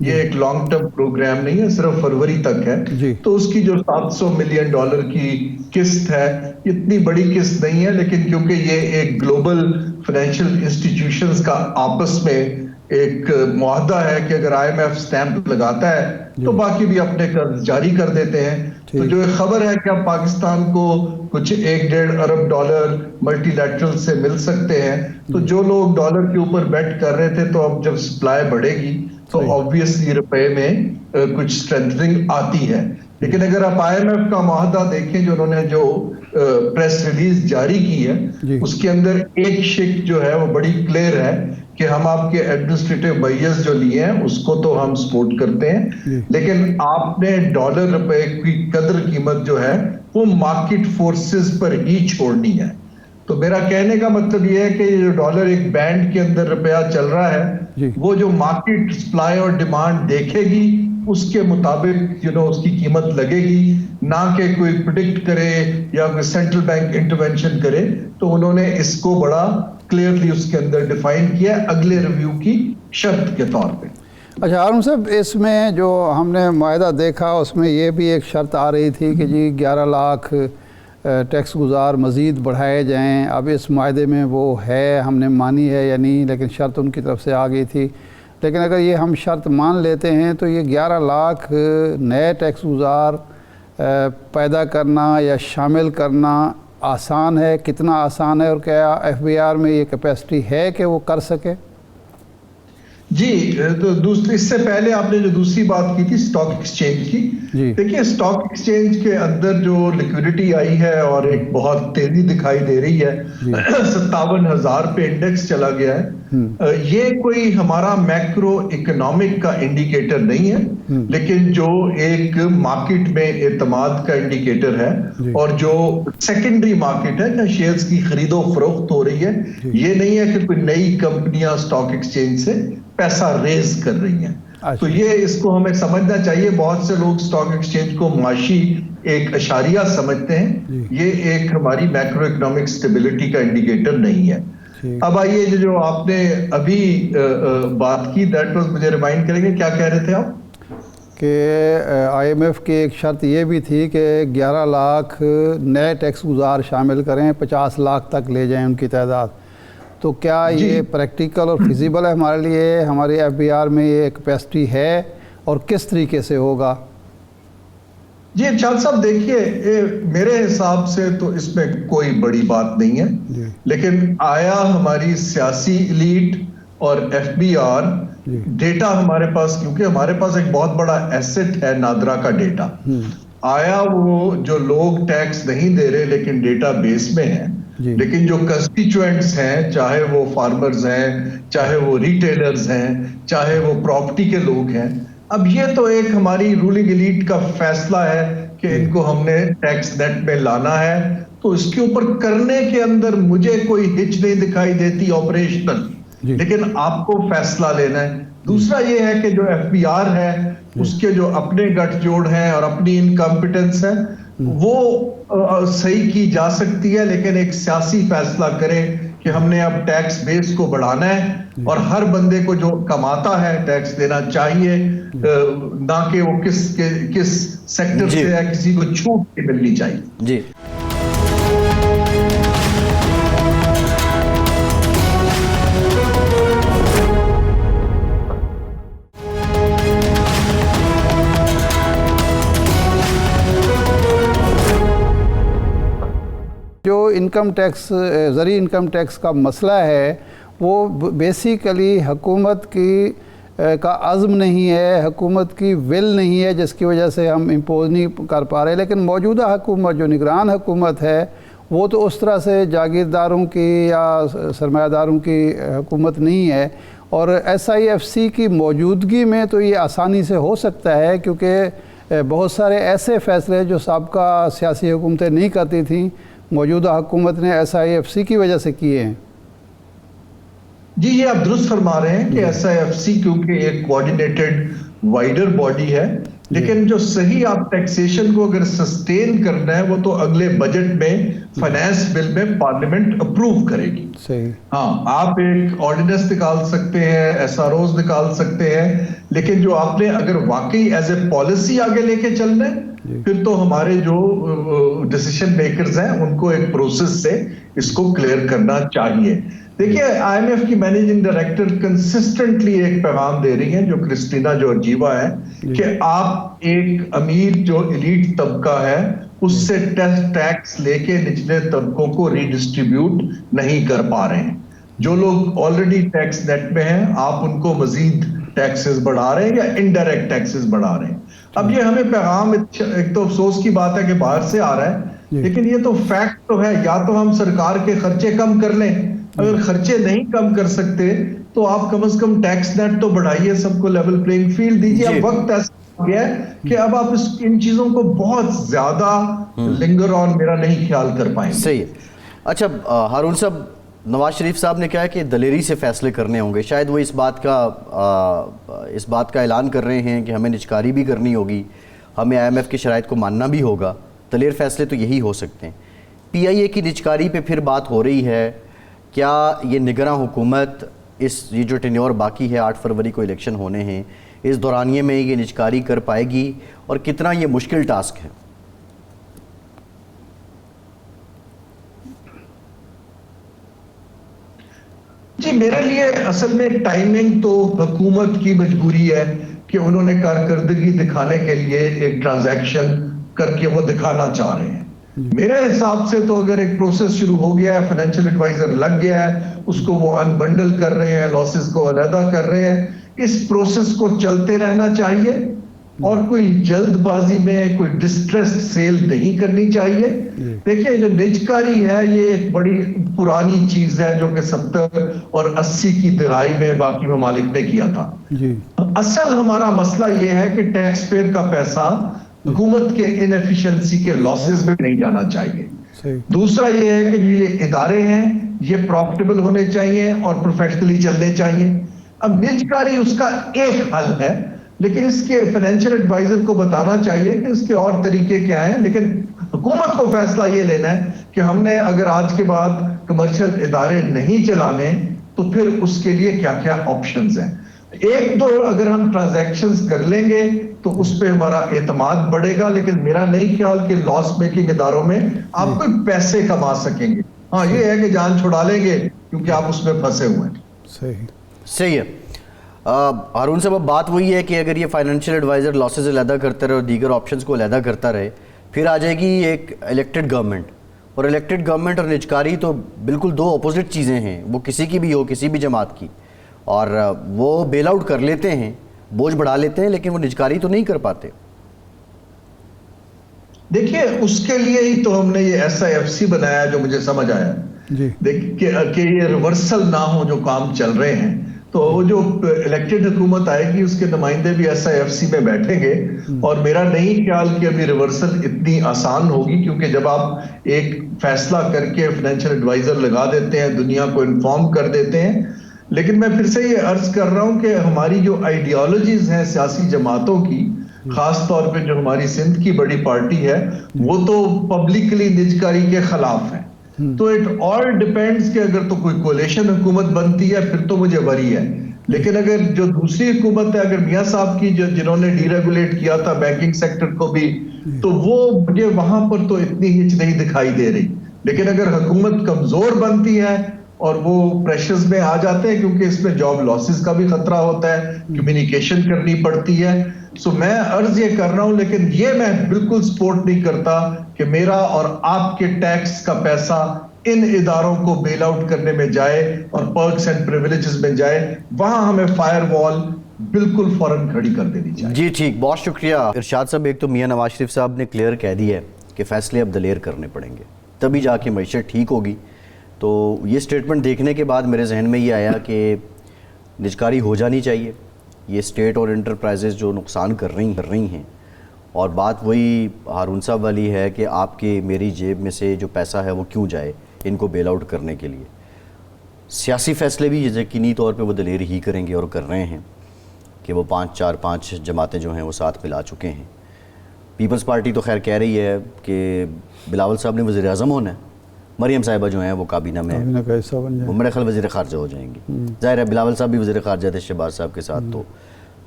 یہ ایک long term programme نہیں ہے، صرف فروری تک ہے. تو اس کی جو $700 ملین کی قسط ہے، اتنی بڑی قسط نہیں ہے، لیکن کیونکہ یہ ایک گلوبل فائنینشیل انسٹیٹیوشنز کا آپس میں ایک معاہدہ ہے کہ اگر IMF سٹیمپ لگاتا ہے تو باقی بھی اپنے قرض جاری کر دیتے ہیں. تو جو ایک خبر ہے کہ اب پاکستان کو کچھ $1.5 ارب ملٹی لیٹرل سے مل سکتے ہیں، تو جو لوگ ڈالر کے اوپر بیٹ کر رہے تھے، تو اب جب سپلائی بڑھے گی تو آبویسلی روپے میں کچھ اسٹرینتھنگ آتی ہے. لیکن اگر آپ IMF کا معاہدہ دیکھیں جو انہوں نے جو پریس ریلیز جاری کی ہے، اس کے اندر ایک شک جو ہے وہ بڑی کلیئر ہے کہ ہم آپ کے ایڈمنسٹریٹو بیس جو لیے ہیں اس کو تو ہم سپورٹ کرتے ہیں، لیکن آپ نے ڈالر روپے کی قدر قیمت جو ہے وہ مارکیٹ فورسز پر ہی چھوڑنی ہے. تو میرا کہنے کا مطلب یہ ہے کہ جو ڈالر ایک بینڈ کے اندر روپیہ چل رہا ہے، وہ جو مارکیٹ سپلائی اور ڈیمانڈ دیکھے گی اس کے مطابق اس کی قیمت لگے گی، نہ کہ کوئی پریڈکٹ کرے یا کوئی سینٹرل بینک انٹرونشن کرے. تو انہوں نے اس کو بڑا کلیئرلی اس کے اندر ڈیفائن کیا اگلے ریویو کی شرط کے طور پہ. اچھا ہارون صاحب، اس میں جو ہم نے معاہدہ دیکھا اس میں یہ بھی ایک شرط آ رہی تھی کہ جی 11 لاکھ ٹیکس گزار مزید بڑھائے جائیں. اب اس معاہدے میں وہ ہے، ہم نے مانی ہے یا نہیں، لیکن شرط ان کی طرف سے آ گئی تھی. لیکن اگر یہ ہم شرط مان لیتے ہیں تو یہ 11 لاکھ نئے ٹیکس گزار پیدا کرنا یا شامل کرنا آسان ہے؟ کتنا آسان ہے، اور کیا FBR میں یہ کیپیسٹی ہے کہ وہ کر سکے؟ جی، تو اس سے پہلے آپ نے جو دوسری بات کی تھی اسٹاک ایکسچینج کی، دیکھیے اسٹاک ایکسچینج کے اندر جو لیکوڈیٹی آئی ہے اور ایک بہت تیزی دکھائی دے رہی ہے، 57,000 پہ انڈیکس چلا گیا ہے. یہ کوئی ہمارا میکرو اکنامک کا انڈیکیٹر نہیں ہے، لیکن جو ایک مارکیٹ میں اعتماد کا انڈیکیٹر ہے، اور جو سیکنڈری مارکیٹ ہے جہاں شیئرز کی خرید و فروخت ہو رہی ہے. یہ نہیں ہے کہ کوئی نئی کمپنیاں اسٹاک ایکسچینج سے پیسہ ریز کر رہی ہیں. تو یہ اس کو ہمیں سمجھنا چاہیے. بہت سے لوگ اسٹاک ایکسچینج کو معاشی ایک اشاریہ سمجھتے ہیں، یہ ایک ہماری میکرو اکنامک سٹیبلٹی کا انڈیکیٹر نہیں ہے. اب آئیے جو آپ نے ابھی بات کی، دیٹ واز، مجھے ریمائنڈ کریں گے کیا کہہ رہے تھے آپ؟ کہ IMF کی ایک شرط یہ بھی تھی کہ 11 لاکھ نئے ٹیکس گزار شامل کریں، 50 لاکھ تک لے جائیں ان کی تعداد. تو کیا یہ پریکٹیکل اور فیزیبل ہے ہمارے لیے؟ ہماری FBR میں یہ کیپیسٹی ہے اور کس طریقے سے ہوگا؟ جی ارشاد صاحب، دیکھیے میرے حساب سے تو اس میں کوئی بڑی بات نہیں ہے، لیکن آیا ہماری سیاسی ایلیٹ اور FBR ڈیٹا ہمارے پاس، کیونکہ ہمارے پاس ایک بہت بڑا ایسٹ ہے نادرا کا ڈیٹا، آیا وہ جو لوگ ٹیکس نہیں دے رہے لیکن ڈیٹا بیس میں ہیں، لیکن جو کنسٹیچوئنٹس ہیں، چاہے وہ فارمرز ہیں، چاہے وہ ریٹیلرز ہیں، چاہے وہ پراپرٹی کے لوگ ہیں، اب یہ تو ایک ہماری رولنگ ایلیٹ کا فیصلہ ہے کہ ان کو ہم نے ٹیکس نیٹ میں لانا ہے. تو اس کے اوپر کرنے کے اندر مجھے کوئی ہچ نہیں دکھائی دیتی آپریشنل، لیکن آپ کو فیصلہ لینا ہے. دوسرا یہ ہے کہ جو FBR ہے اس کے جو اپنے گٹھ جوڑ ہیں اور اپنی انکمپیٹنس ہے وہ صحیح کی جا سکتی ہے، لیکن ایک سیاسی فیصلہ کریں کہ ہم نے اب ٹیکس بیس کو بڑھانا ہے اور ہر بندے کو جو کماتا ہے ٹیکس دینا چاہیے، نہ کہ وہ کس سیکٹر سے ہے، کسی کو چھوٹ نہیں ملنی چاہیے. جی جو انکم ٹیکس، زرعی انکم ٹیکس کا مسئلہ ہے، وہ بیسیکلی حکومت کی کا عزم نہیں ہے، حکومت کی ول نہیں ہے، جس کی وجہ سے ہم امپوز نہیں کر پا رہے. لیکن موجودہ حکومت جو نگران حکومت ہے وہ تو اس طرح سے جاگیرداروں کی یا سرمایہ داروں کی حکومت نہیں ہے، اور SIFC کی موجودگی میں تو یہ آسانی سے ہو سکتا ہے، کیونکہ بہت سارے ایسے فیصلے جو سابقہ سیاسی حکومتیں نہیں کرتی تھیں موجودہ حکومت نے SIFC کی وجہ سے کیے ہیں. جی یہ آپ درست فرما رہے ہیں کہ SIFC کیونکہ ایک کوآرڈینیٹڈ وائڈر باڈی ہے، لیکن جو صحیح آپ ٹیکسیشن کو اگر سسٹین کرنا ہے وہ تو اگلے بجٹ میں فائنانس بل میں پارلیمنٹ اپروو کرے گی. صحیح. ہاں آپ ایک آرڈیننس نکال سکتے ہیں, ایس آر اوز نکال سکتے ہیں, لیکن جو آپ نے اگر واقعی ایز اے پالیسی آگے لے کے چلنا ہے پھر تو ہمارے جو ڈیسیشن میکرز ہیں ان کو ایک پروسیس سے اس کو کلیئر کرنا چاہیے. دیکھیے آئی ایم ایف کی مینیجنگ ڈائریکٹر کنسسٹنٹلی ایک پیغام دے رہی ہیں جو کرسٹینا جورجیوا ہے کہ آپ ایک امیر جو ایلیٹ طبقہ ہے اس سے ٹیکس لے کے نچلے طبقوں کو ریڈسٹریبیوٹ نہیں کر پا رہے ہیں. جو لوگ آلریڈی ٹیکس نیٹ میں ہیں آپ ان کو مزید ٹیکسز بڑھا رہے ہیں یا انڈائریکٹ ٹیکسز بڑھا رہے ہیں. اب یہ ہمیں پیغام ایک تو افسوس کی بات ہے کہ باہر سے آ رہا ہے, لیکن یہ تو فیکٹ تو ہے. یا تو ہم سرکار کے خرچے کم کر لیں, اگر خرچے نہیں کم کر سکتے تو آپ کم از کم ٹیکس نیٹ تو بڑھائیے, سب کو لیول پلینگ فیلڈ دیجیے. اب وقت ایسا گیا ہے کہ اب آپ ان چیزوں کو بہت زیادہ لنگر اور میرا نہیں خیال کر پائیں گے. صحیح ہے. اچھا ہارون صاحب, نواز شریف صاحب نے کہا ہے کہ دلیری سے فیصلے کرنے ہوں گے. شاید وہ اس بات کا اعلان کر رہے ہیں کہ ہمیں نجکاری بھی کرنی ہوگی, ہمیں آئی ایم ایف کی شرائط کو ماننا بھی ہوگا. دلیر فیصلے تو یہی ہو سکتے ہیں. پی آئی اے کی نجکاری پہ پھر بات ہو رہی ہے. کیا یہ نگراں حکومت یہ جو ٹینیور باقی ہے 8 فروری کو الیکشن ہونے ہیں, اس دورانیے میں یہ نجکاری کر پائے گی, اور کتنا یہ مشکل ٹاسک ہے؟ جی میرے لیے اصل میں ٹائمنگ تو حکومت کی مجبوری ہے کہ انہوں نے کارکردگی دکھانے کے لیے ایک ٹرانزیکشن کر کے وہ دکھانا چاہ رہے ہیں. میرے حساب سے تو اگر ایک پروسیس شروع ہو گیا ہے, فائنینشیل ایڈوائزر لگ گیا ہے, اس کو وہ انبنڈل کر رہے ہیں, لاسز کو علیحدہ کر رہے ہیں, اس پروسیس کو چلتے رہنا چاہیے اور کوئی جلد بازی میں کوئی ڈسٹریس سیل نہیں کرنی چاہیے. دیکھیں جو نجکاری ہے یہ ایک بڑی پرانی چیز ہے جو کہ 70 اور 80 کی دہائی میں باقی ممالک نے کیا تھا. اصل ہمارا مسئلہ یہ ہے کہ ٹیکس پیئر کا پیسہ حکومت کے انیفیشنسی کے لاسز میں نہیں جانا چاہیے. دوسرا یہ ہے کہ یہ ادارے ہیں یہ پروفٹیبل ہونے چاہیے اور پروفیشنلی چلنے چاہیے. اب نجکاری اس کا ایک حل ہے, لیکن اس کے فائنینشیل ایڈوائزر کو بتانا چاہیے کہ اس کے اور طریقے کیا ہیں. لیکن حکومت کو فیصلہ یہ لینا ہے کہ ہم نے اگر آج کے بعد کمرشل ادارے نہیں چلانے تو پھر اس کے لیے کیا کیا آپشنز ہیں. ایک دو اگر ہم ٹرانزیکشنز کر لیں گے تو اس پہ ہمارا اعتماد بڑھے گا, لیکن میرا نہیں خیال کہ لاس میکنگ اداروں میں آپ کوئی پیسے کما سکیں گے. ہاں یہ ہے کہ جان چھڑا لیں گے کیونکہ آپ اس میں پھنسے ہوئے ہیں. صحیح ہے. ہارون صاحب اب بات وہی ہے کہ اگر یہ فائنینشیل ایڈوائزر لاسز علیحدہ کرتا رہے اور دیگر آپشنز کو علیحدہ کرتا رہے, پھر آ جائے گی ایک الیکٹڈ گورنمنٹ, اور الیکٹڈ گورنمنٹ اور نجکاری تو بالکل دو اپوزٹ چیزیں ہیں. وہ کسی کی بھی ہو, کسی بھی جماعت کی, اور وہ بیل آؤٹ کر لیتے ہیں, بوجھ بڑھا لیتے ہیں, لیکن وہ نجکاری تو نہیں کر پاتے. دیکھیے اس کے لیے ہی تو ہم نے یہ ایس آئی ایف سی بنایا جو مجھے سمجھ آیا کہ یہ ریورسل نہ ہو جو کام چل رہے ہیں. تو وہ جو الیکٹڈ حکومت آئے گی اس کے نمائندے بھی ایس آئی ایف سی میں بیٹھیں گے, اور میرا نہیں خیال کہ ابھی ریورسل اتنی آسان ہوگی, کیونکہ جب آپ ایک فیصلہ کر کے فائنینشیل ایڈوائزر لگا دیتے ہیں, دنیا کو انفارم کر دیتے ہیں. لیکن میں پھر سے یہ عرض کر رہا ہوں کہ ہماری جو آئیڈیالوجیز ہیں سیاسی جماعتوں کی, خاص طور پہ جو ہماری سندھ کی بڑی پارٹی ہے وہ تو پبلکلی نجکاری کے خلاف ہے. تو اٹ آل ڈیپینڈز کہ اگر تو کوئی کولیشن حکومت بنتی ہے پھر تو مجھے وری ہے, لیکن اگر جو دوسری حکومت ہے, اگر میاں صاحب کی جنہوں نے ڈی ریگولیٹ کیا تھا بینکنگ سیکٹر کو بھی, تو وہ مجھے وہاں پر تو اتنی ہچ نہیں دکھائی دے رہی. لیکن اگر حکومت کمزور بنتی ہے اور وہ پریشرز میں آ جاتے ہیں, کیونکہ اس میں جاب لاسز کا بھی خطرہ ہوتا ہے, کمیونیکیشن کرنی پڑتی ہے. سو میں عرض یہ کر رہا ہوں, لیکن یہ میں بالکل سپورٹ نہیں کرتا کہ میرا اور آپ کے ٹیکس کا پیسہ ان اداروں کو بیل آؤٹ کرنے میں جائے اور پرکس اینڈ پریویلیجز میں جائے. وہاں ہمیں فائر وال بالکل فوراً کھڑی کر دینی چاہیے. جی ٹھیک, بہت شکریہ ارشاد صاحب. ایک تو میاں نواز شریف صاحب نے کلیئر کہہ دیا ہے کہ فیصلے اب دلیر کرنے پڑیں گے, تبھی جا کے معیشت ٹھیک ہوگی. تو یہ سٹیٹمنٹ دیکھنے کے بعد میرے ذہن میں یہ آیا کہ نجکاری ہو جانی چاہیے. یہ اسٹیٹ اور انٹرپرائزز جو نقصان کر رہی ہیں, اور بات وہی ہارون صاحب والی ہے کہ آپ کی میری جیب میں سے جو پیسہ ہے وہ کیوں جائے ان کو بیل آؤٹ کرنے کے لیے. سیاسی فیصلے بھی یقینی طور پہ وہ دلیر ہی کریں گے اور کر رہے ہیں. کہ وہ 5 جماعتیں جو ہیں وہ ساتھ ملا چکے ہیں. پیپلز پارٹی تو خیر کہہ رہی ہے کہ بلاول صاحب نے وزیر اعظم ہونا ہے, مریم صاحبہ جو ہیں وہ کابینہ میں وہ میرے خیال وزیر خارجہ ہو جائیں گی. ظاہر ہے بلاول صاحب بھی وزیر خارجہ تھے شہباز صاحب کے ساتھ, تو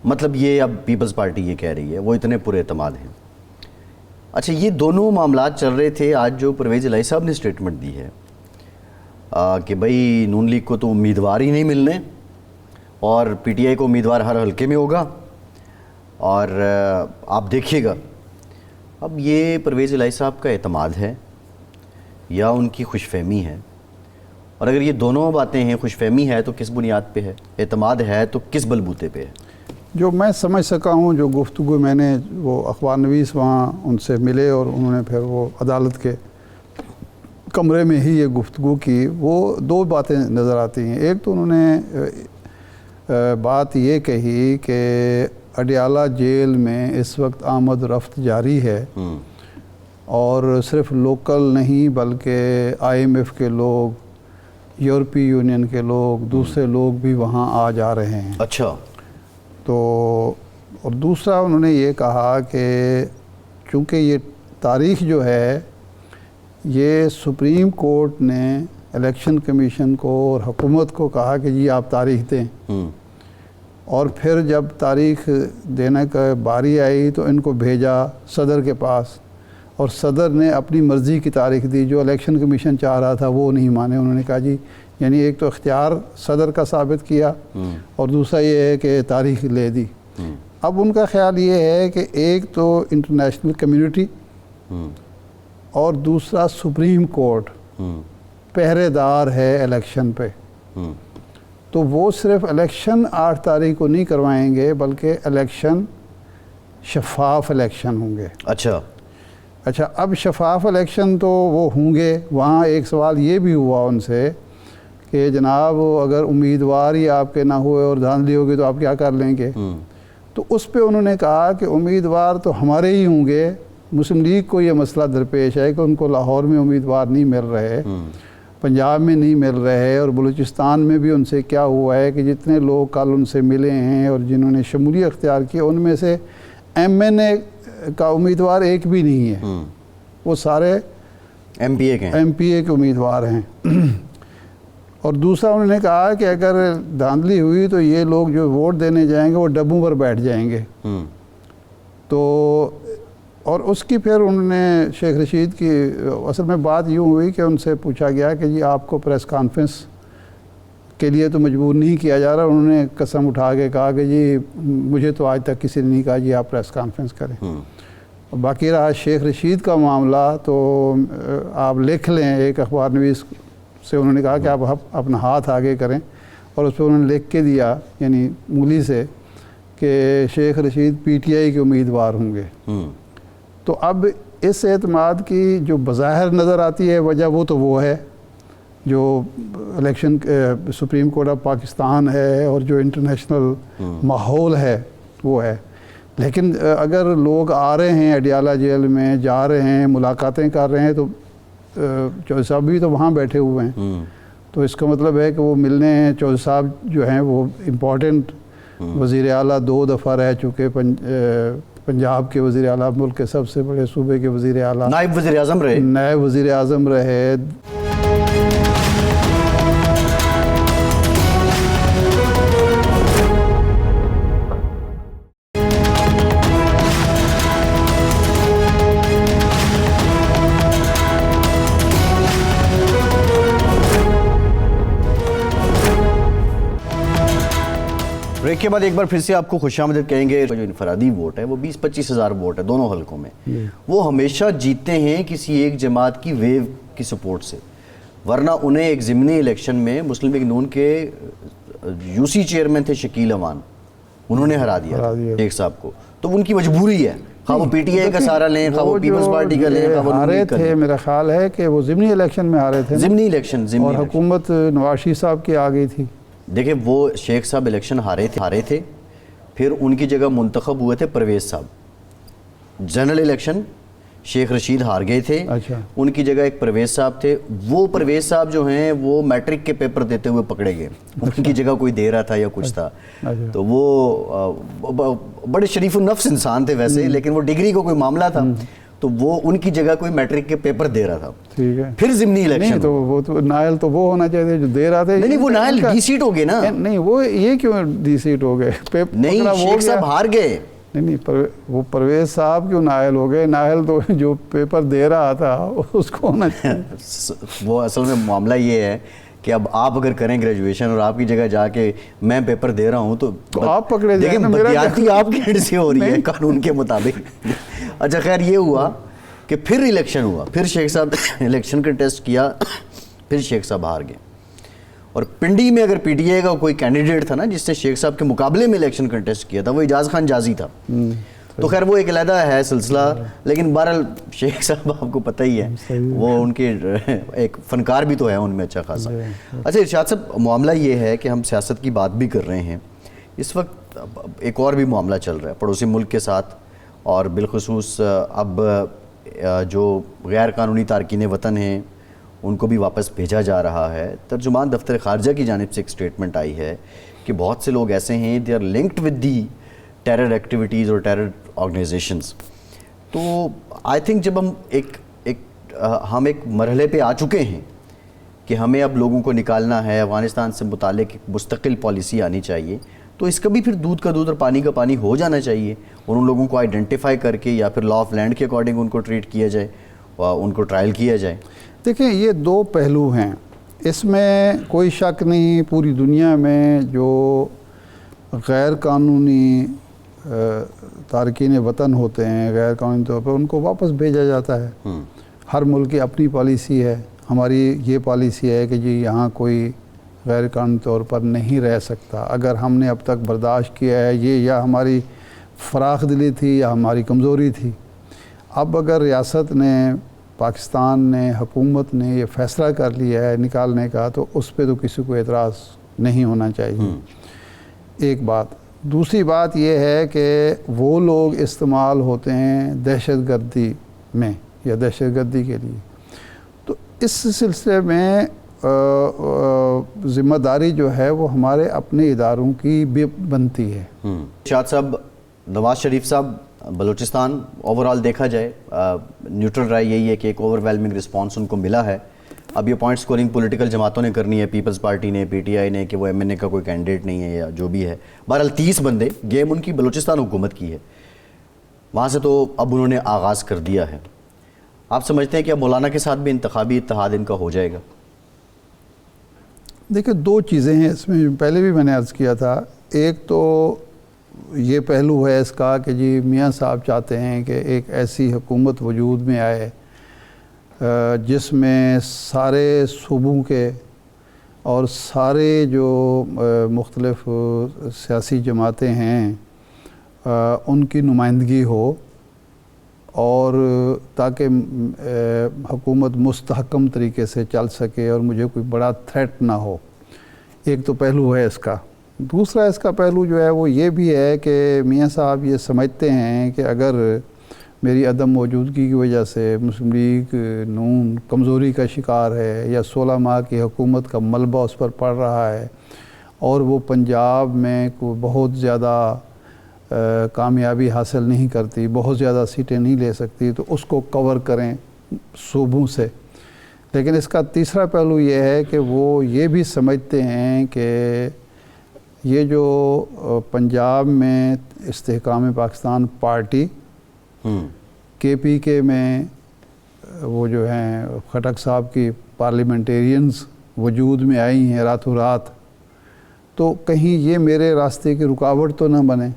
مطلب یہ اب پیپلز پارٹی یہ کہہ رہی ہے, وہ اتنے پر اعتماد ہیں. اچھا, یہ دونوں معاملات چل رہے تھے. آج جو پرویز الہی صاحب نے اسٹیٹمنٹ دی ہے کہ بھائی نون لیگ کو تو امیدوار ہی نہیں ملنے اور پی ٹی آئی کو امیدوار ہر حلقے میں ہوگا اور آپ دیکھیے گا. اب یہ پرویز الہی صاحب کا اعتماد ہے یا ان کی خوش فہمی ہے؟ اور اگر یہ دونوں باتیں ہیں, خوش فہمی ہے تو کس بنیاد پہ ہے, اعتماد ہے تو کس بلبوتے پہ ہے؟ جو میں سمجھ سکا ہوں, جو گفتگو میں نے وہ اخبار نویس وہاں ان سے ملے اور انہوں نے پھر وہ عدالت کے کمرے میں ہی یہ گفتگو کی, وہ 2 باتیں نظر آتی ہیں. ایک تو انہوں نے بات یہ کہی کہ اڈیالہ جیل میں اس وقت آمد رفت جاری ہے اور صرف لوکل نہیں بلکہ IMF کے لوگ, یورپی یونین کے لوگ, دوسرے لوگ بھی وہاں آ جا رہے ہیں. اچھا. تو اور دوسرا انہوں نے یہ کہا کہ چونکہ یہ تاریخ جو ہے یہ سپریم کورٹ نے الیکشن کمیشن کو اور حکومت کو کہا کہ جی آپ تاریخ دیں, اور پھر جب تاریخ دینے کا باری آئی تو ان کو بھیجا صدر کے پاس اور صدر نے اپنی مرضی کی تاریخ دی. جو الیکشن کمیشن چاہ رہا تھا وہ نہیں مانے. انہوں نے کہا جی یعنی ایک تو اختیار صدر کا ثابت کیا اور دوسرا یہ ہے کہ تاریخ لے دی. اب ان کا خیال یہ ہے کہ ایک تو انٹرنیشنل کمیونٹی اور دوسرا سپریم کورٹ پہرے دار ہے الیکشن پہ, تو وہ صرف الیکشن 8 تاریخ کو نہیں کروائیں گے بلکہ الیکشن شفاف الیکشن ہوں گے. اچھا, اب شفاف الیکشن تو وہ ہوں گے. وہاں ایک سوال یہ بھی ہوا ان سے کہ جناب اگر امیدوار ہی آپ کے نہ ہوئے اور دھاندلی ہوگی تو آپ کیا کر لیں گے؟ تو اس پہ انہوں نے کہا کہ امیدوار تو ہمارے ہی ہوں گے. مسلم لیگ کو یہ مسئلہ درپیش ہے کہ ان کو لاہور میں امیدوار نہیں مل رہے, پنجاب میں نہیں مل رہے, اور بلوچستان میں بھی ان سے کیا ہوا ہے کہ جتنے لوگ کل ان سے ملے ہیں اور جنہوں نے شمولیت اختیار کی ان میں سے MNA کا امیدوار ایک بھی نہیں ہے, وہ سارے MPA کے امیدوار ہیں. اور دوسرا انہوں نے کہا کہ اگر دھاندلی ہوئی تو یہ لوگ جو ووٹ دینے جائیں گے وہ ڈبوں پر بیٹھ جائیں گے. تو اور اس کی پھر انہوں نے شیخ رشید کی اصل میں بات یوں ہوئی کہ ان سے پوچھا گیا کہ جی آپ کو پریس کانفرنس کے لیے تو مجبور نہیں کیا جا رہا. انہوں نے قسم اٹھا کے کہا کہ جی مجھے تو آج تک کسی نے نہیں کہا جی آپ پریس کانفرنس کریں. باقی رہا شیخ رشید کا معاملہ تو آپ لکھ لیں, ایک اخبار نویس سے انہوں نے کہا کہ آپ اپنا ہاتھ آگے کریں, اور اس پہ انہوں نے لکھ کے دیا یعنی مولی سے کہ شیخ رشید PTI کے امیدوار ہوں گے. تو اب اس اعتماد کی جو بظاہر نظر آتی ہے وجہ وہ تو وہ ہے جو election supreme court of Pakistan ہے اور جو انٹرنیشنل ماحول ہے وہ ہے. لیکن اگر لوگ آ رہے ہیں اڈیالہ جیل میں, جا رہے ہیں, ملاقاتیں کر رہے ہیں, تو چودھری صاحب بھی تو وہاں بیٹھے ہوئے ہیں, تو اس کا مطلب ہے کہ وہ ملنے ہیں. چودھری صاحب جو ہیں وہ امپورٹنٹ وزیر اعلیٰ 2 دفعہ رہ چکے, پنجاب کے وزیر اعلیٰ, ملک کے سب سے بڑے صوبے کے وزیر اعلیٰ, نائب وزیر اعظم رہے. بریک کے بعد ایک بار پھر سے آپ کو خوش آمدید کہیں گے. جو انفرادی ووٹ ہے وہ 20-25 ہزار ووٹ ہے دونوں حلقوں میں, وہ ہمیشہ جیتتے ہیں کسی ایک جماعت کی ویو کی سپورٹ سے, ورنہ انہیں ایک ضمنی الیکشن میں مسلم لیگ نون کے UC چیئرمین تھے شکیل امان, انہوں نے ہرا دیا شیخ صاحب کو. تو ان کی مجبوری ہے, خواہ وہ PTI کا سہارا لیں, خواہ وہ پیپلز پارٹی کا لیں, خواہ وہ نون لیگ کا لیں. میرا خیال ہے کہ وہ ضمنی الیکشن میں ہارے تھے, ضمنی الیکشن, اور حکومت نواز شریف صاحب کی آ گئی تھی. دیکھیں وہ شیخ صاحب الیکشن ہارے تھے, پھر ان کی جگہ منتخب ہوئے تھے پرویز صاحب. جنرل الیکشن شیخ رشید ہار گئے تھے, اچھا. ان کی جگہ ایک پرویز صاحب تھے. وہ پرویز صاحب جو ہیں وہ میٹرک کے پیپر دیتے ہوئے پکڑے گئے, ان کی جگہ کوئی دے رہا تھا یا کچھ تھا. تو وہ بڑے شریف النفس انسان تھے ویسے, لیکن وہ ڈگری کو کوئی معاملہ تھا, تو وہ ان کی جگہ کوئی میٹرک کے پیپر دے رہا تھا. ٹھیک ہے. پھر ضمنی الیکشن, تو وہ تو نائل تو وہ ہونا چاہیے جو دے رہا تھا. نہیں وہ نائل ڈی سیٹ ہو گئے نا. نہیں وہ یہ کیوں ڈی سیٹ ہو گئے؟ نہیں شیخ صاحب ہار گئے. نہیں وہ پرویز صاحب کیوں نائل ہو گئے؟ نائل تو جو پیپر دے رہا تھا اس کو ہونا چاہیے. وہ اصل میں معاملہ یہ ہے کہ اب آپ اگر کریں گریجویشن اور آپ کی جگہ جا کے میں پیپر دے رہا ہوں تو آپ پکڑے جائیں. دیکھیں بدیاتی آپ کی ہیڈ سے ہو رہی ہے قانون کے مطابق. اچھا خیر یہ ہوا کہ پھر الیکشن ہوا, پھر شیخ صاحب الیکشن کنٹیسٹ کیا, پھر شیخ صاحب ہار گئے. اور پنڈی میں اگر پی ٹی آئی کا کوئی کینڈیڈیٹ تھا نا جس نے شیخ صاحب کے مقابلے میں الیکشن کنٹیسٹ کیا تھا, وہ اعجاز خان جازی تھا. تو خیر وہ ایک علیحدہ ہے سلسلہ, لیکن بہرحال شیخ صاحب آپ کو پتہ ہی ہے وہ ان کے ایک فنکار بھی تو ہے ان میں اچھا خاصا. اچھا ارشاد صاحب معاملہ یہ ہے کہ ہم سیاست کی بات بھی کر رہے ہیں, اس وقت ایک اور بھی معاملہ چل رہا ہے پڑوسی ملک کے ساتھ, اور بالخصوص اب جو غیر قانونی تارکین وطن ہیں ان کو بھی واپس بھیجا جا رہا ہے. ترجمان دفتر خارجہ کی جانب سے ایک سٹیٹمنٹ آئی ہے کہ بہت سے لوگ ایسے ہیں they are linked with the terror activities اور ٹیرر آرگنائزیشنز. تو آئی تھنک جب ہم ایک مرحلے پہ آ چکے ہیں کہ ہمیں اب لوگوں کو نکالنا ہے, افغانستان سے متعلق ایک مستقل پالیسی آنی چاہیے, تو اس کا بھی پھر دودھ کا دودھ اور پانی کا پانی ہو جانا چاہیے, اور ان لوگوں کو آئیڈینٹیفائی کر کے یا پھر لا آف لینڈ کے اکارڈنگ ان کو ٹریٹ کیا جائے اور ان کو ٹرائل کیا جائے. دیکھیں یہ دو پہلو ہیں, اس میں کوئی شک نہیں. پوری دنیا میں جو غیر قانونی تارکین وطن ہوتے ہیں غیر قانونی طور پر ان کو واپس بھیجا جاتا ہے. ہر ملک کی اپنی پالیسی ہے. ہماری یہ پالیسی ہے کہ جی یہاں کوئی غیر قانونی طور پر نہیں رہ سکتا. اگر ہم نے اب تک برداشت کیا ہے یہ یا ہماری فراخ دلی تھی یا ہماری کمزوری تھی. اب اگر ریاست نے, پاکستان نے, حکومت نے یہ فیصلہ کر لیا ہے نکالنے کا, تو اس پہ تو کسی کو اعتراض نہیں ہونا چاہیے. ایک بات. دوسری بات یہ ہے کہ وہ لوگ استعمال ہوتے ہیں دہشت گردی میں یا دہشت گردی کے لیے, تو اس سلسلے میں ذمہ داری جو ہے وہ ہمارے اپنے اداروں کی بھی بنتی ہے. ارشاد صاحب, نواز شریف صاحب بلوچستان اوورال دیکھا جائے نیوٹرل رائے یہی ہے کہ ایک اوور ویلمنگ رسپانس ان کو ملا ہے. اب یہ پوائنٹ سکورنگ پولیٹیکل جماعتوں نے کرنی ہے, پیپلز پارٹی نے, پی ٹی آئی نے, کہ وہ ایم این اے کا کوئی کینڈیڈیٹ نہیں ہے یا جو بھی ہے. بہرحال 30 بندے, گیم ان کی بلوچستان حکومت کی ہے, وہاں سے تو اب انہوں نے آغاز کر دیا ہے. آپ سمجھتے ہیں کہ اب مولانا کے ساتھ بھی انتخابی اتحاد ان کا ہو جائے گا؟ دیکھیں دو چیزیں ہیں اس میں, پہلے بھی میں نے عرض کیا تھا. ایک تو یہ پہلو ہے اس کا کہ جی میاں صاحب چاہتے ہیں کہ ایک ایسی حکومت وجود میں آئے جس میں سارے صوبوں کے اور سارے جو مختلف سیاسی جماعتیں ہیں ان کی نمائندگی ہو, اور تاکہ حکومت مستحکم طریقے سے چل سکے اور مجھے کوئی بڑا تھریٹ نہ ہو. ایک تو پہلو ہے اس کا. دوسرا اس کا پہلو جو ہے وہ یہ بھی ہے کہ میاں صاحب یہ سمجھتے ہیں کہ اگر میری عدم موجودگی کی وجہ سے مسلم لیگ نون کمزوری کا شکار ہے یا 16 ماہ کی حکومت کا ملبہ اس پر پڑ رہا ہے اور وہ پنجاب میں کوئی بہت زیادہ کامیابی حاصل نہیں کرتی, بہت زیادہ سیٹیں نہیں لے سکتی, تو اس کو کور کریں صوبوں سے. لیکن اس کا تیسرا پہلو یہ ہے کہ وہ یہ بھی سمجھتے ہیں کہ یہ جو پنجاب میں استحکام پاکستان پارٹی کے پی کے میں وہ جو ہیں خٹک صاحب کی پارلیمنٹیرینز وجود میں آئی ہیں راتوں رات, تو کہیں یہ میرے راستے کی رکاوٹ تو نہ بنے.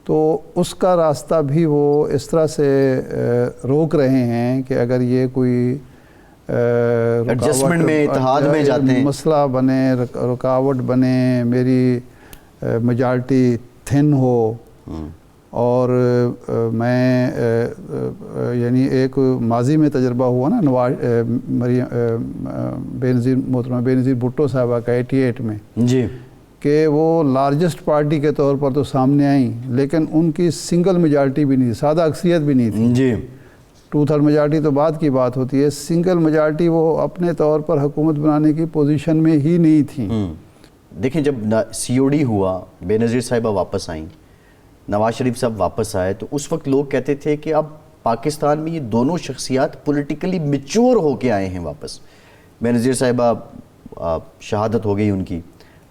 تو اس کا راستہ بھی وہ اس طرح سے روک رہے ہیں کہ اگر یہ کوئی ایڈجسٹمنٹ میں اتحاد میں جاتے ہیں, مسئلہ بنے, رکاوٹ بنے, میری میجارٹی تھن ہو, اور میں یعنی ایک ماضی میں تجربہ ہوا نا محترمہ بے نظیر بھٹو صاحبہ کا 88 میں جی, کہ وہ لارجسٹ پارٹی کے طور پر تو سامنے آئیں لیکن ان کی سنگل میجارٹی بھی نہیں تھی, سادہ اکثریت بھی نہیں تھی جی, 2/3 میجارٹی تو بعد کی بات ہوتی ہے، سنگل میجارٹی وہ اپنے طور پر حکومت بنانے کی پوزیشن میں ہی نہیں تھی۔ دیکھیں جب سی او ڈی ہوا، بے نظیر صاحبہ واپس آئیں، نواز شریف صاحب واپس آئے، تو اس وقت لوگ کہتے تھے کہ اب پاکستان میں یہ دونوں شخصیات پولیٹیکلی میچور ہو کے آئے ہیں واپس۔ بے نظیر صاحبہ شہادت ہو گئی ان کی،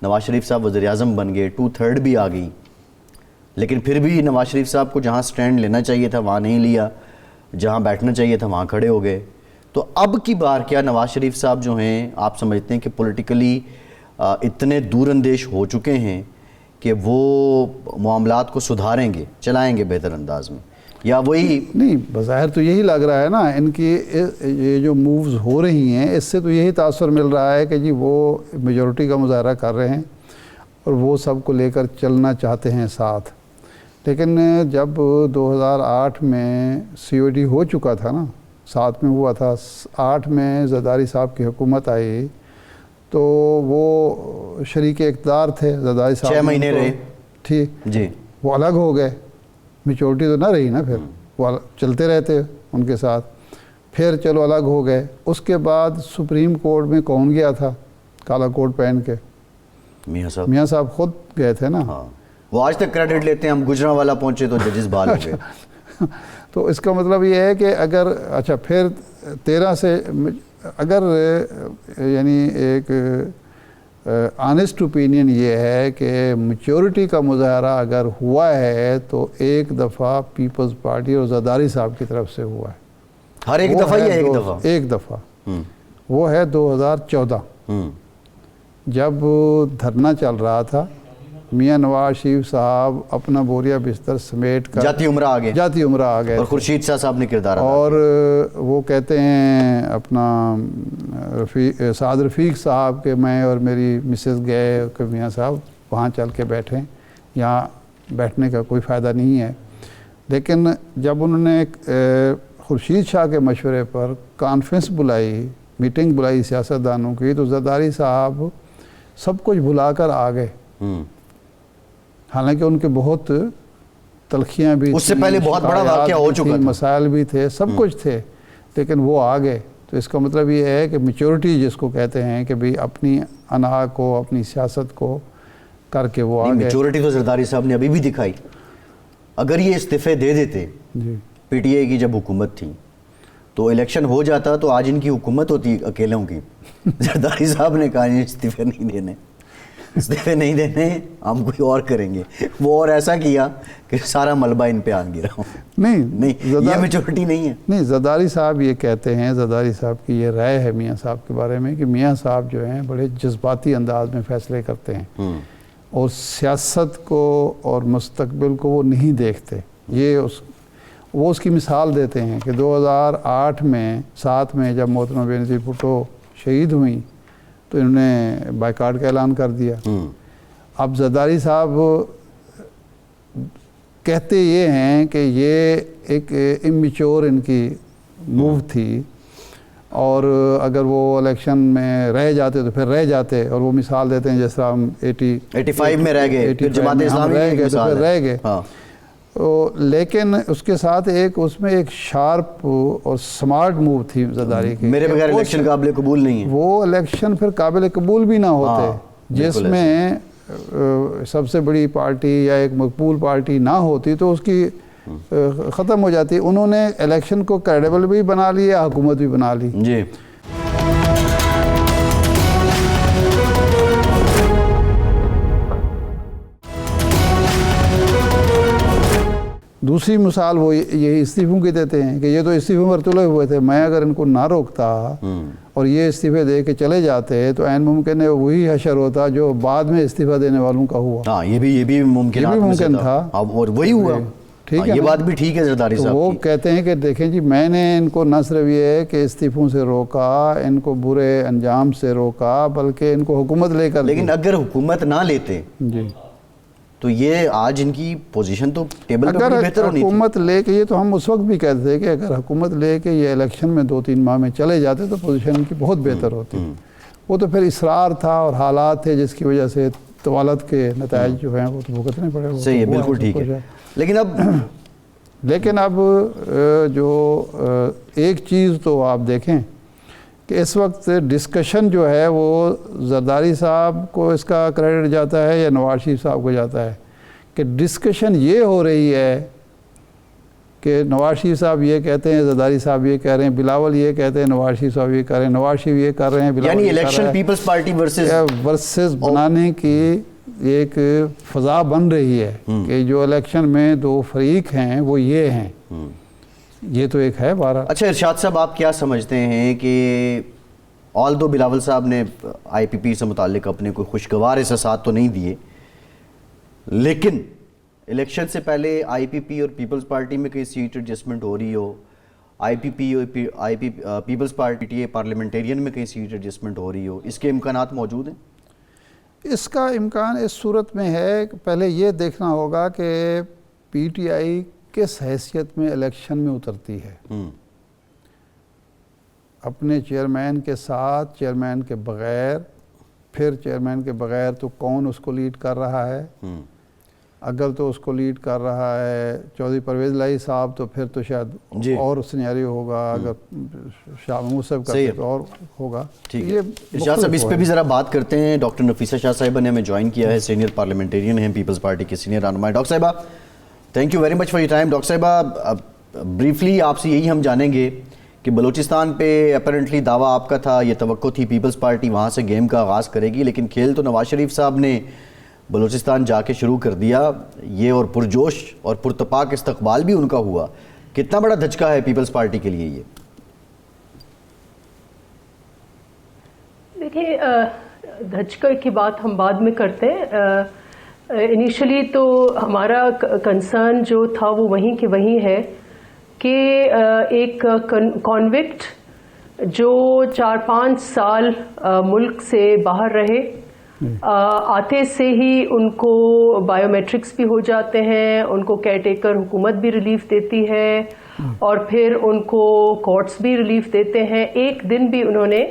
نواز شریف صاحب وزیر اعظم بن گئے، 2/3 بھی آ گئی، لیکن پھر بھی نواز شریف صاحب کو جہاں سٹینڈ لینا چاہیے تھا وہاں نہیں لیا، جہاں بیٹھنا چاہیے تھا وہاں کھڑے ہو گئے۔ تو اب کی بار کیا نواز شریف صاحب جو ہیں آپ سمجھتے ہیں کہ پولیٹیکلی اتنے دور اندیش ہو چکے ہیں کہ وہ معاملات کو سدھاریں گے، چلائیں گے بہتر انداز میں، یا وہی؟ نہیں، بظاہر تو یہی لگ رہا ہے نا، ان کی یہ جو مووز ہو رہی ہیں اس سے تو یہی تاثر مل رہا ہے کہ جی وہ میجورٹی کا مظاہرہ کر رہے ہیں اور وہ سب کو لے کر چلنا چاہتے ہیں ساتھ۔ لیکن جب 2008 میں سی او ڈی ہو چکا تھا نا، 7 میں ہوا تھا، 8 میں زرداری صاحب کی حکومت آئی تو وہ شریک اقتدار تھے، زرداری صاحب 6 مہینے رہے، ٹھیک جی، وہ الگ ہو گئے، میچورٹی تو نہ رہی نا، پھر وہ چلتے رہتے ان کے ساتھ، پھر چلو الگ ہو گئے۔ اس کے بعد سپریم کورٹ میں کون گیا تھا کالا کوٹ پہن کے؟ میاں صاحب خود گئے تھے نا۔ ہاں، وہ آج تک کریڈٹ لیتے ہیں، ہم گجرانوالہ پہنچے تو ججز بحال ہو گئے۔ تو اس کا مطلب یہ ہے کہ اگر اچھا پھر 13 سے اگر یعنی ایک آنیسٹ اوپینین یہ ہے کہ میچورٹی کا مظاہرہ اگر ہوا ہے تو ایک دفعہ پیپلز پارٹی اور زرداری صاحب کی طرف سے ہوا ہے۔ ہر ایک دفعہ یا ایک دفعہ؟ ایک دفعہ، وہ ہے 2014 جب دھرنا چل رہا تھا، میاں نواز شریف صاحب اپنا بوریا بستر سمیٹ کر جاتی عمرہ آ گئے، اور خورشید شاہ صاحب نے کردار ادا کیا، اور وہ کہتے ہیں اپنا سعد رفیق صاحب کہ میں اور میری مسز گئے کہ میاں صاحب وہاں چل کے بیٹھیں، یہاں بیٹھنے کا کوئی فائدہ نہیں ہے۔ لیکن جب انہوں نے خورشید شاہ کے مشورے پر کانفرنس بلائی، میٹنگ بلائی سیاستدانوں کی، تو زرداری صاحب سب کچھ بھلا کر آ گئے، حالانکہ ان کے بہت تلخیاں بھی، اس سے پہلے بہت بڑا واقعہ ہو چکا تھا، مسائل بھی تھے، سب کچھ تھے، لیکن وہ آ گئے۔ تو اس کا مطلب یہ ہے کہ میچورٹی جس کو کہتے ہیں کہ بھی اپنی انا کو، اپنی سیاست کو کر کے وہ آ گئے۔ میچورٹی تو زرداری صاحب نے ابھی بھی دکھائی۔ اگر یہ استعفے دے دیتے، پی ٹی آئی کی جب حکومت تھی تو الیکشن ہو جاتا تو آج ان کی حکومت ہوتی اکیلوں کی۔ زرداری صاحب نے کہا استعفے نہیں دینے، ہم کوئی اور کریں گے، وہ اور ایسا کیا کہ سارا ملبہ ان پہ آن گرا۔ نہیں، یہ میچورٹی نہیں ہے۔ نہیں، زرداری صاحب یہ کہتے ہیں، زرداری صاحب کی یہ رائے ہے میاں صاحب کے بارے میں کہ میاں صاحب جو ہیں بڑے جذباتی انداز میں فیصلے کرتے ہیں اور سیاست کو اور مستقبل کو وہ نہیں دیکھتے۔ وہ اس کی مثال دیتے ہیں کہ 2008 میں 7 میں جب محترمہ بے نظیر بھٹو شہید ہوئیں تو انہوں نے بائیکاٹ کا اعلان کر دیا۔ اب زرداری صاحب کہتے یہ ہیں کہ یہ ایک امیچور ان کی موو تھی، اور اگر وہ الیکشن میں رہ جاتے تو پھر رہ جاتے، اور وہ مثال دیتے ہیں جیسا ہم 85 میں رہ گئے، پھر جماعت اسلامی رہ گئے تو پھر رہ گئے۔ لیکن اس کے ساتھ اس میں ایک شارپ اور سمارٹ موو تھی زرداری کی، میرے بغیر الیکشن قابل قبول نہیں ہے۔ وہ الیکشن پھر قابل قبول بھی نہ ہوتے، جس میں سب سے بڑی پارٹی یا ایک مقبول پارٹی نہ ہوتی تو اس کی ختم ہو جاتی۔ انہوں نے الیکشن کو کریڈیبل بھی بنا لیا، حکومت بھی بنا لی۔ جی، دوسری مثال وہ یہی استعفوں کی دیتے ہیں کہ یہ تو استعفوں پر تلے ہوئے تھے، میں اگر ان کو نہ روکتا اور یہ استعفے دے کے چلے جاتے تو عین ممکن ہے وہی حشر ہوتا جو بعد میں استعفیٰ دینے والوں کا ہوا۔ ہاں، یہ بھی ممکن تھا، اور وہی ہوا۔ ٹھیک ہے، یہ بات بھی ٹھیک ہے زرداری صاحب کی۔ وہ کہتے ہیں کہ دیکھیں جی، میں نے ان کو نہ صرف یہ کہ استعفوں سے روکا، ان کو برے انجام سے روکا، بلکہ ان کو حکومت لے کر، لیکن اگر حکومت نہ لیتے جی تو یہ آج ان کی پوزیشن تو ٹیبل پہ بہتر ہونی تھی۔ اگر حکومت لے کے، یہ تو ہم اس وقت بھی کہتے تھے کہ اگر حکومت لے کے یہ الیکشن میں 2-3 ماہ میں چلے جاتے تو پوزیشن ان کی بہت بہتر ہوتی۔ وہ تو پھر اصرار تھا اور حالات تھے جس کی وجہ سے طوالت کے نتائج جو ہیں وہ تو بھگتنے پڑے۔ صحیح ہے، بالکل ٹھیک ہے۔ لیکن اب لیکن اب جو ایک چیز تو آپ دیکھیں کہ اس وقت ڈسکشن جو ہے وہ زرداری صاحب کو اس کا کریڈٹ جاتا ہے یا نواز شریف صاحب کو جاتا ہے، کہ ڈسکشن یہ ہو رہی ہے کہ نواز شریف صاحب یہ کہتے ہیں، زرداری صاحب یہ کہہ رہے ہیں، بلاول یہ کہتے ہیں، نواز شریف صاحب یہ کہہ رہے ہیں، نواز شریف یہ کر رہے ہیں، بلاول یعنی یہ کر رہا الیکشن ہے، پیپلز پارٹی ورسز بنانے کی ایک فضا بن رہی ہے کہ جو الیکشن میں دو فریق ہیں وہ یہ ہیں، یہ تو ایک ہے بارہ۔ اچھا ارشاد صاحب، آپ کیا سمجھتے ہیں کہ آلدو بلاول صاحب نے آئی پی پی سے متعلق اپنے کوئی خوشگوار احساسات تو نہیں دیے، لیکن الیکشن سے پہلے آئی پی پی اور پیپلز پارٹی میں کہیں سیٹ ایڈجسٹمنٹ ہو رہی ہو، آئی پی پی اور پیپلز پارٹی پارلیمنٹیرین میں کہیں سیٹ ایڈجسٹمنٹ ہو رہی ہو، اس کے امکانات موجود ہیں؟ اس کا امکان اس صورت میں ہے کہ پہلے یہ دیکھنا ہوگا کہ پی ٹی آئی کس حیثیت میں الیکشن میں اترتی ہے، اپنے چیئرمین کے ساتھ، چیئرمین کے بغیر، پھر چیئرمین کے بغیر تو کون اس کو لیڈ کر رہا ہے، اگر تو اس کو لیڈ کر رہا ہے چودھری پرویز الہی صاحب تو پھر تو شاید اور سینیریو ہوگا، اگر شاہ محمود صاحب کرتے تو اور ہوگا۔ ٹھیک ہے ارشاد صاحب، اس پہ بھی ذرا بات کرتے ہیں۔ ڈاکٹر نفیسہ شاہ صاحبہ نے ہمیں جوائن کیا ہے، سینئر پارلیمنٹیرین ہیں، پیپلز پارٹی کے سینئر رہنما۔ ڈاکٹر صاحبہ thank you very much for your time. Doctor صاحبہ بریفلی آپ سے یہی ہم جانیں گے کہ بلوچستان پہ اپیرنٹلی دعویٰ آپ کا تھا، یہ توقع تھی پیپلز پارٹی وہاں سے گیم کا آغاز کرے گی، لیکن کھیل تو نواز شریف صاحب نے بلوچستان جا کے شروع کر دیا یہ، اور پرجوش اور پرتپاک استقبال بھی ان کا ہوا۔ کتنا بڑا دھچکا ہے پیپلز پارٹی کے لیے یہ؟ دیکھیں، دھچکا کی بات ہم بعد میں کرتے ہیں۔ انیشلی تو ہمارا کنسرن جو تھا وہ وہیں کہ وہیں ہے کہ ایک کانوکٹ جو 4-5 سال ملک سے باہر رہے، آتے سے ہی ان کو بائیو میٹرکس بھی ہو جاتے ہیں، ان کو کیئر ٹیکر حکومت بھی ریلیف دیتی ہے، اور پھر ان کو کورٹس بھی ریلیف دیتے ہیں، ایک دن بھی انہوں نے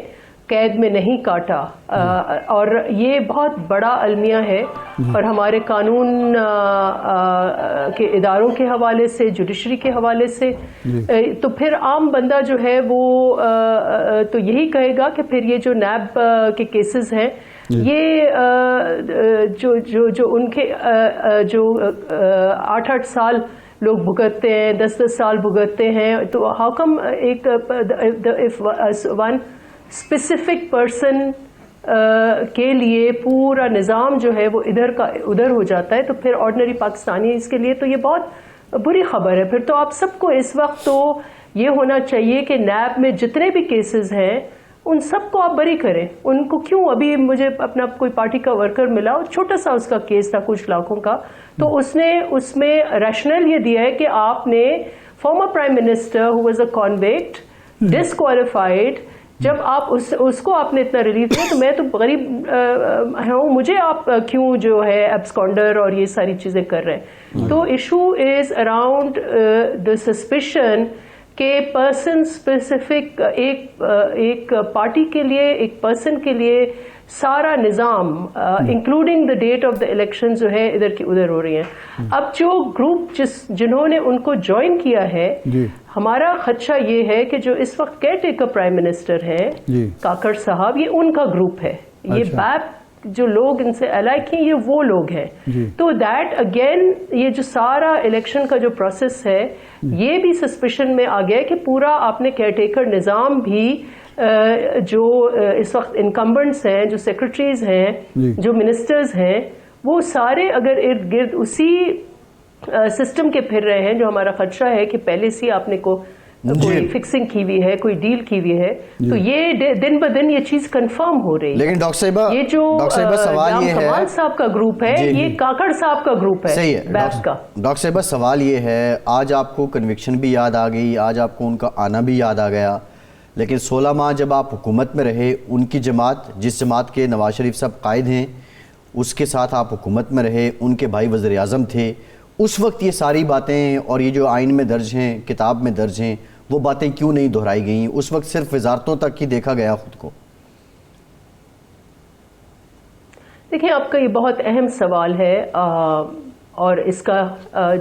قید میں نہیں کاٹا، اور یہ بہت بڑا المیہ ہے، اور ہمارے قانون کے اداروں کے حوالے سے، جوڈیشری کے حوالے سے، تو پھر عام بندہ جو ہے وہ تو یہی کہے گا کہ پھر یہ جو نیب کے کیسز ہیں، یہ جو ان کے جو 8-8 سال لوگ بھگتتے ہیں، 10-10 سال بھگتتے ہیں، تو ہاؤ کم ایک ون اسپیسیفک پرسن کے لیے پورا نظام جو ہے وہ ادھر ہو جاتا ہے، تو پھر آرڈنری پاکستانی اس کے لیے تو یہ بہت بری خبر ہے۔ پھر تو آپ سب کو اس وقت تو یہ ہونا چاہیے کہ نیب میں جتنے بھی کیسز ہیں ان سب کو آپ بری کریں۔ ان کو کیوں، ابھی مجھے اپنا کوئی پارٹی کا ورکر ملا، چھوٹا سا اس کا کیس تھا کچھ لاکھوں کا، تو اس نے اس میں ریشنل یہ دیا ہے کہ آپ نے former prime minister who was a convict, disqualified, جب آپ اس کو آپ نے اتنا ریلیف دیا تو میں تو غریب ہوں، مجھے آپ کیوں جو ہے ایبسکانڈر اور یہ ساری چیزیں کر رہے ہیں۔ تو issue is around the suspicion کہ پرسن اسپیسیفک ایک پارٹی کے لیے، ایک پرسن کے لیے سارا نظام including the date of the election جو ہے ادھر کی ادھر ہو رہی ہیں۔ اب جو گروپ جنہوں نے ان کو جوائن کیا ہے، ہمارا خدشہ یہ ہے کہ جو اس وقت کیئر ٹیکر پرائم منسٹر ہیں کاکڑ صاحب، یہ ان کا گروپ ہے، یہ بیپ جو لوگ ان سے الائق ہیں یہ وہ لوگ ہیں۔ تو دیٹ اگین یہ جو سارا الیکشن کا جو پروسیس ہے یہ بھی سسپیشن میں آ گیا کہ پورا آپ نے کیئر ٹیکر نظام بھی جو اس وقت انکمبنٹس ہیں، جو سیکرٹریز ہیں، جو منسٹرز ہیں، وہ سارے اگر ارد گرد اسی سسٹم کے پھر رہے ہیں، جو ہمارا خدشہ ہے کہ پہلے سے آپ نے کوئی فکسنگ کی ہوئی ہے، کوئی ڈیل کی ہوئی ہے، تو یہ دن بدن یہ چیز کنفرم ہو رہی ہے۔ لیکن ڈاکٹر صاحبہ، یہ جو سوال یہ ہے، کمال صاحب کا گروپ ہے، یہ کاکڑ صاحب کا گروپ ہے، صحیح ہے بیپ کا۔ ڈاکٹر صاحبہ سوال یہ ہے، آج آپ کو کنوکشن بھی یاد آ گئی، آج آپ کو ان کا آنا بھی یاد آ گیا، لیکن 16 ماہ جب آپ حکومت میں رہے، ان کی جماعت، جس جماعت کے نواز شریف صاحب قائد ہیں، اس کے ساتھ آپ حکومت میں رہے، ان کے بھائی وزیر اعظم تھے، اس وقت یہ ساری باتیں اور یہ جو آئین میں درج ہیں، کتاب میں درج ہیں، وہ باتیں کیوں نہیں دہرائی گئیں؟ اس وقت صرف وزارتوں تک ہی دیکھا گیا خود کو۔ دیکھیں، آپ کا یہ بہت اہم سوال ہے۔ اور اس کا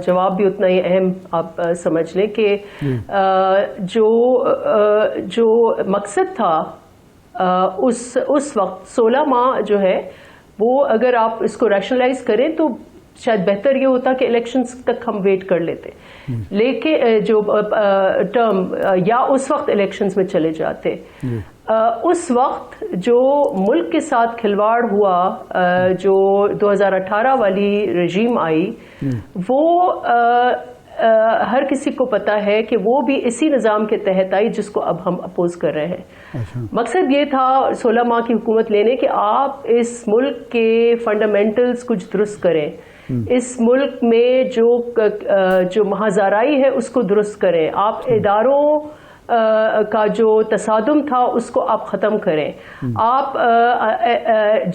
جواب بھی اتنا ہی اہم آپ سمجھ لیں کہ جو مقصد تھا اس وقت 16 ماہ جو ہے وہ اگر آپ اس کو ریشنلائز کریں تو شاید بہتر یہ ہوتا کہ الیکشنز تک ہم ویٹ کر لیتے، لیکن جو ٹرم یا اس وقت الیکشنز میں چلے جاتے. اس وقت جو ملک کے ساتھ کھلواڑ ہوا، جو 2018 والی رجیم آئی، وہ ہر کسی کو پتا ہے کہ وہ بھی اسی نظام کے تحت آئی جس کو اب ہم اپوز کر رہے ہیں. مقصد یہ تھا 16 ماہ کی حکومت لینے کہ آپ اس ملک کے فنڈامنٹلز کچھ درست کریں، اس ملک میں جو مہازارائی ہے اس کو درست کریں، آپ اداروں کا جو تصادم تھا اس کو آپ ختم کریں. آپ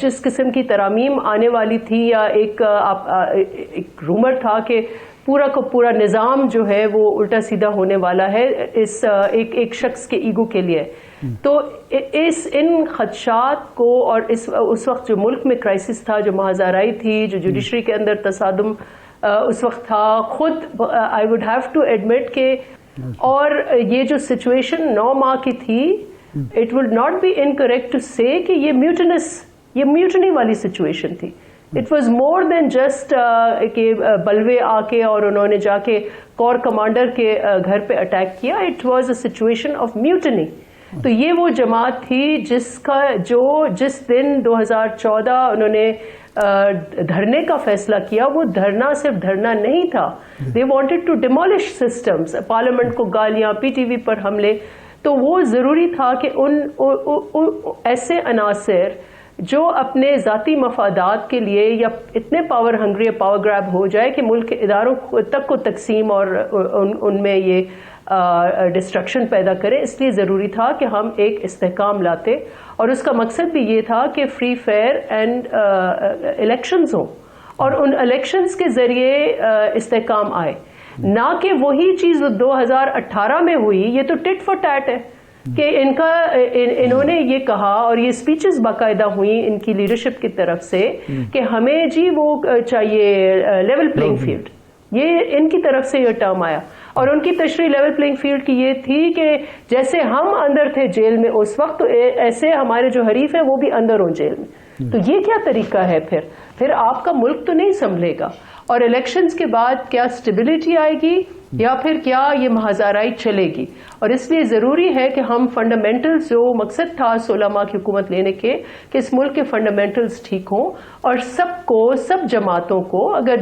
جس قسم کی ترامیم آنے والی تھی یا ایک رومر تھا کہ پورا کا پورا نظام جو ہے وہ الٹا سیدھا ہونے والا ہے اس ایک شخص کے ایگو کے لیے، تو ان خدشات کو اور اس وقت جو ملک میں کرائسس تھا، جو مہازارائی تھی، جو جوڈیشری کے اندر تصادم اس وقت تھا، خود I would have to admit کہ اور یہ جو سچویشن 9 ماہ کی تھی، it would not be incorrect to say کہ یہ میوٹنی والی سچویشن تھی. It was more than just کہ بلوے آ کے اور انہوں نے جا کے کور کمانڈر کے گھر پہ اٹیک کیا. It was a situation of mutiny. تو یہ وہ جماعت تھی جس دن 2014 انہوں نے دھرنے کا فیصلہ کیا، وہ دھرنا صرف دھرنا نہیں تھا. They wanted to demolish systems, parliament کو گالیاں، پی ٹی وی پر حملے. تو وہ ضروری تھا کہ ان ایسے عناصر جو اپنے ذاتی مفادات کے لیے یا اتنے پاور ہنگری پاور گریب ہو جائے کہ ملک کے اداروں تک کو تقسیم اور ان میں یہ ڈسٹرکشن پیدا کرے، اس لیے ضروری تھا کہ ہم ایک استحکام لاتے. اور اس کا مقصد بھی یہ تھا کہ فری فیئر اینڈ الیکشنز ہوں اور ان الیکشنز کے ذریعے استحکام آئے، نہ کہ وہی چیز 2018 میں ہوئی. یہ تو ٹٹ فار ٹیٹ ہے کہ انہوں نے یہ کہا اور یہ سپیچز باقاعدہ ہوئیں ان کی لیڈرشپ کی طرف سے کہ ہمیں جی وہ چاہیے لیول پلینگ فیلڈ. یہ ان کی طرف سے یہ ٹرم آیا اور ان کی تشریح لیول پلینگ فیلڈ کی یہ تھی کہ جیسے ہم اندر تھے جیل میں اس وقت، تو ایسے ہمارے جو حریف ہیں وہ بھی اندر ہوں جیل میں. تو یہ کیا طریقہ ہے؟ پھر آپ کا ملک تو نہیں سنبھلے گا. اور الیکشنز کے بعد کیا سٹیبلٹی آئے گی یا پھر کیا یہ مہازارائی چلے گی؟ اور اس لیے ضروری ہے کہ ہم فنڈامنٹلز، جو مقصد تھا 16 ماہ کی حکومت لینے کے، کہ اس ملک کے فنڈامنٹلز ٹھیک ہوں اور سب جماعتوں کو، اگر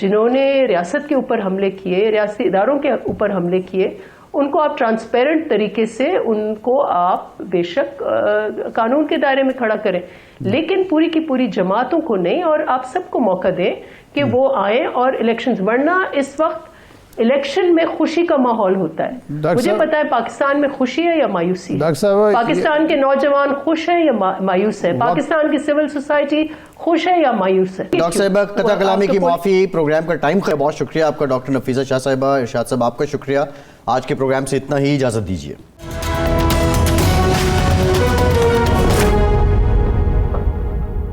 جنہوں نے ریاست کے اوپر حملے کیے، ریاستی اداروں کے اوپر حملے کیے، ان کو آپ ٹرانسپیرنٹ طریقے سے ان کو آپ بے شک قانون کے دائرے میں کھڑا کریں، لیکن پوری کی پوری جماعتوں کو نہیں. اور آپ سب کو موقع دیں کہ وہ آئیں اور الیکشنز، ورنہ اس وقت الیکشن میں خوشی کا ماحول ہوتا ہے. مجھے پتا ہے پاکستان میں خوشی ہے یا مایوسی ہے، پاکستان کے نوجوان خوش ہیں یا مایوس ہیں، پاکستان کی سول سوسائٹی خوش ہے یا مایوس ہے. ڈاکٹر صاحبہ قطع کلامی کی معافی، پروگرام کا ٹائم ہے. بہت شکریہ آپ کا ڈاکٹر نفیسہ شاہ صاحبہ. ارشاد صاحب آپ کا شکریہ. آج کے پروگرام سے اتنا ہی، اجازت دیجیے.